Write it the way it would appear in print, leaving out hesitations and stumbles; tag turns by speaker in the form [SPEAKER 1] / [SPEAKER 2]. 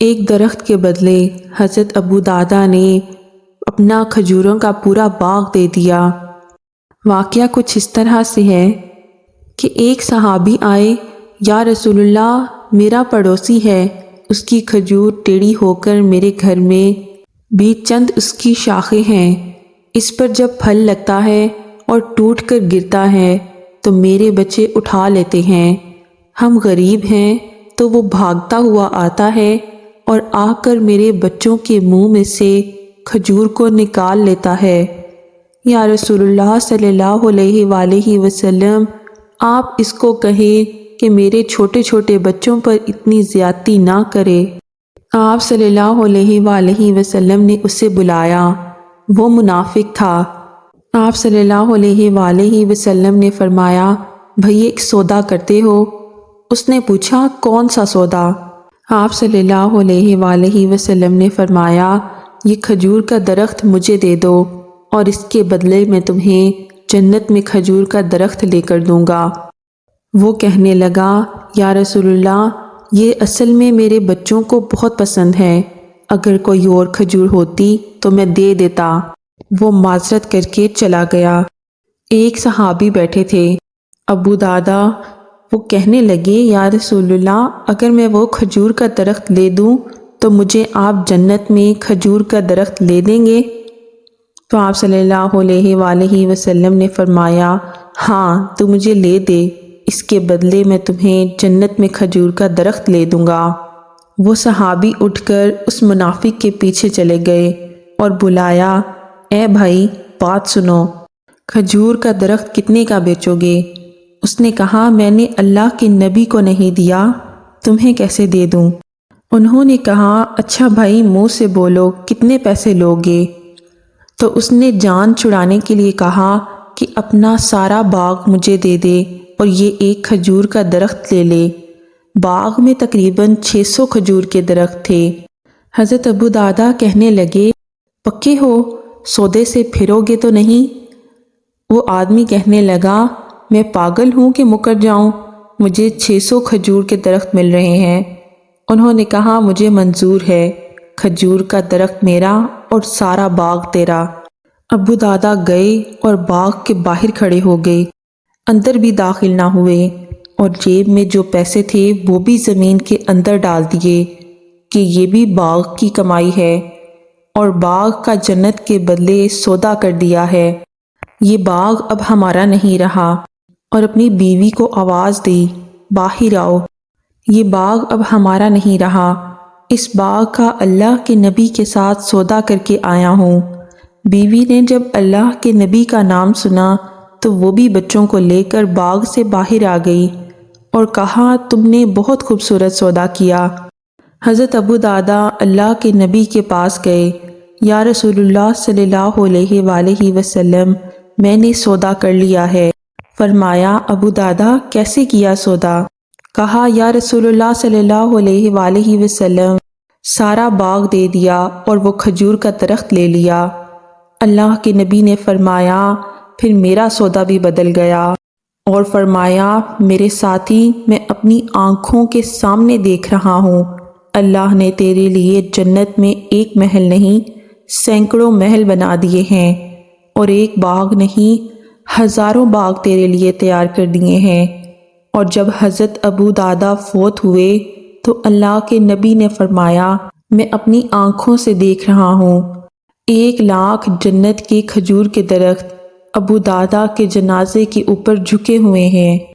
[SPEAKER 1] ایک درخت کے بدلے حضرت ابو دادا نے اپنا کھجوروں کا پورا باغ دے دیا۔ واقعہ کچھ اس طرح سے ہے کہ ایک صحابی آئے، یا رسول اللہ، میرا پڑوسی ہے، اس کی کھجور ٹیڑھی ہو کر میرے گھر میں بھی چند اس کی شاخیں ہیں، اس پر جب پھل لگتا ہے اور ٹوٹ کر گرتا ہے تو میرے بچے اٹھا لیتے ہیں، ہم غریب ہیں تو وہ بھاگتا ہوا آتا ہے اور آ کر میرے بچوں کے منہ میں سے کھجور کو نکال لیتا ہے۔ یا رسول اللہ صلی اللہ علیہ وآلہ وسلم، آپ اس کو کہیں کہ میرے چھوٹے چھوٹے بچوں پر اتنی زیادتی نہ کرے۔ آپ صلی اللہ علیہ وآلہ وسلم نے اسے بلایا، وہ منافق تھا۔ آپ صلی اللہ علیہ وآلہ وسلم نے فرمایا، بھئی ایک سودا کرتے ہو؟ اس نے پوچھا، کون سا سودا؟ آپ صلی اللہ علیہ وآلہ وسلم نے فرمایا، یہ کھجور کا درخت مجھے دے دو اور اس کے بدلے میں تمہیں جنت میں کھجور کا درخت لے کر دوں گا۔ وہ کہنے لگا، یا رسول اللہ، یہ اصل میں میرے بچوں کو بہت پسند ہے، اگر کوئی اور کھجور ہوتی تو میں دے دیتا۔ وہ معذرت کر کے چلا گیا۔ ایک صحابی بیٹھے تھے، ابو دادا، وہ کہنے لگے، یا رسول اللہ، اگر میں وہ کھجور کا درخت لے دوں تو مجھے آپ جنت میں کھجور کا درخت لے دیں گے؟ تو آپ صلی اللہ علیہ وآلہ وسلم نے فرمایا، ہاں تو مجھے لے دے، اس کے بدلے میں تمہیں جنت میں کھجور کا درخت لے دوں گا۔ وہ صحابی اٹھ کر اس منافق کے پیچھے چلے گئے اور بلایا، اے بھائی بات سنو، کھجور کا درخت کتنے کا بیچو گے؟ اس نے کہا، میں نے اللہ کے نبی کو نہیں دیا، تمہیں کیسے دے دوں؟ انہوں نے کہا، اچھا بھائی منہ سے بولو، کتنے پیسے لوگے؟ تو اس نے جان چھڑانے کے لیے کہا کہ اپنا سارا باغ مجھے دے دے اور یہ ایک کھجور کا درخت لے لے۔ باغ میں تقریباً 600 کھجور کے درخت تھے۔ حضرت ابو دادا کہنے لگے، پکے ہو، سودے سے پھرو گے تو نہیں؟ وہ آدمی کہنے لگا، میں پاگل ہوں کہ مکر جاؤں، مجھے 600 کھجور کے درخت مل رہے ہیں۔ انہوں نے کہا، مجھے منظور ہے، کھجور کا درخت میرا اور سارا باغ تیرا۔ ابو دادا گئے اور باغ کے باہر کھڑے ہو گئے، اندر بھی داخل نہ ہوئے، اور جیب میں جو پیسے تھے وہ بھی زمین کے اندر ڈال دیے کہ یہ بھی باغ کی کمائی ہے، اور باغ کا جنت کے بدلے سودا کر دیا ہے، یہ باغ اب ہمارا نہیں رہا، اور اپنی بیوی کو آواز دی، باہر آؤ، یہ باغ اب ہمارا نہیں رہا، اس باغ کا اللہ کے نبی کے ساتھ سودا کر کے آیا ہوں۔ بیوی نے جب اللہ کے نبی کا نام سنا تو وہ بھی بچوں کو لے کر باغ سے باہر آ گئی اور کہا، تم نے بہت خوبصورت سودا کیا۔ حضرت ابو دادا اللہ کے نبی کے پاس گئے، یا رسول اللہ صلی اللہ علیہ وآلہ وسلم، میں نے سودا کر لیا ہے۔ فرمایا، ابو دادا کیسے کیا سودا؟ کہا، یا رسول اللہ صلی اللہ علیہ وآلہ وسلم، سارا باغ دے دیا اور وہ کھجور کا درخت لے لیا۔ اللہ کے نبی نے فرمایا، پھر میرا سودا بھی بدل گیا، اور فرمایا، میرے ساتھی، میں اپنی آنکھوں کے سامنے دیکھ رہا ہوں، اللہ نے تیرے لیے جنت میں ایک محل نہیں، سینکڑوں محل بنا دیے ہیں، اور ایک باغ نہیں، ہزاروں باغ تیرے لیے تیار کر دیے ہیں۔ اور جب حضرت ابو دادا فوت ہوئے تو اللہ کے نبی نے فرمایا، میں اپنی آنکھوں سے دیکھ رہا ہوں 1,00,000 جنت کے کھجور کے درخت ابو دادا کے جنازے کے اوپر جھکے ہوئے ہیں۔